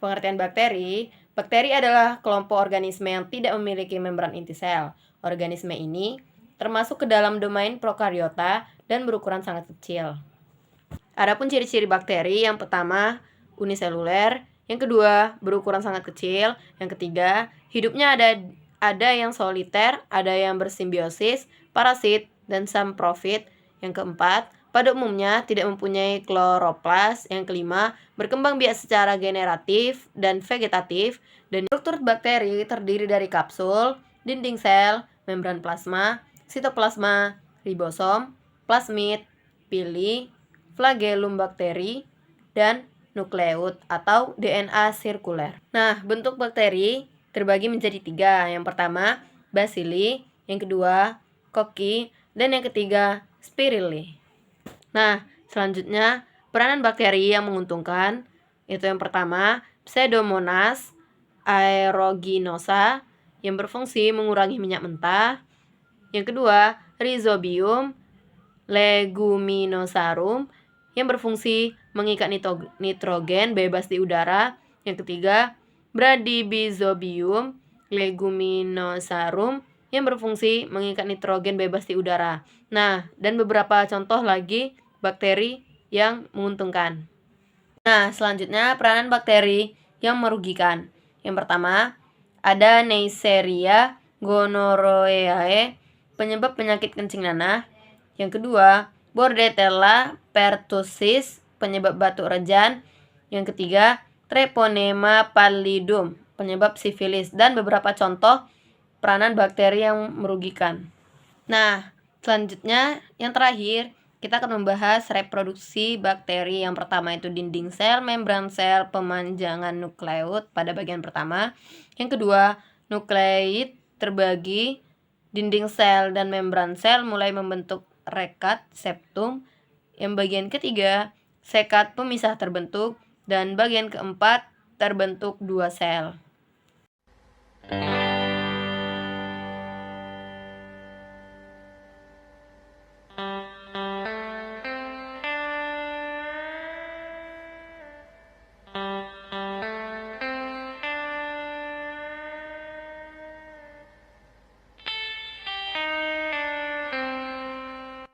pengertian bakteri, bakteri adalah kelompok organisme yang tidak memiliki membran inti sel. Organisme ini termasuk ke dalam domain prokariota dan berukuran sangat kecil. Adapun ciri-ciri bakteri, yang pertama uniseluler, yang kedua berukuran sangat kecil, yang ketiga hidupnya ada yang soliter, ada yang bersimbiosis, parasit, dan samprofit. Yang keempat, pada umumnya tidak mempunyai kloroplas. Yang kelima, berkembang biak secara generatif dan vegetatif. Dan struktur bakteri terdiri dari kapsul, dinding sel, membran plasma, sitoplasma, ribosom, plasmid, pili, flagellum bakteri, dan nukleut atau DNA sirkuler. Nah, bentuk bakteri terbagi menjadi 3. Yang pertama, bacilli, yang kedua, cocci, dan yang ketiga, spirillii. Nah, selanjutnya, peranan bakteri yang menguntungkan, itu yang pertama, Pseudomonas aeruginosa, yang berfungsi mengurangi minyak mentah. Yang kedua, Rhizobium leguminosarum, yang berfungsi mengikat nitrogen bebas di udara. Yang ketiga, Bradyrhizobium leguminosarum, yang berfungsi mengikat nitrogen bebas di udara. Nah, dan beberapa contoh lagi bakteri yang menguntungkan. Nah, selanjutnya peranan bakteri yang merugikan. Yang pertama, ada Neisseria gonorrhoeae, penyebab penyakit kencing nanah. Yang kedua, Bordetella pertussis, penyebab batuk rejan. Yang ketiga, Treponema pallidum, penyebab sifilis, dan beberapa contoh peranan bakteri yang merugikan. Nah, selanjutnya yang terakhir, kita akan membahas reproduksi bakteri. Yang pertama itu dinding sel, membran sel, pemanjangan nukleut pada bagian pertama. Yang kedua, nukleid terbagi, dinding sel dan membran sel mulai membentuk rekat septum. Yang bagian ketiga, sekat pemisah terbentuk, dan bagian keempat terbentuk 2 sel.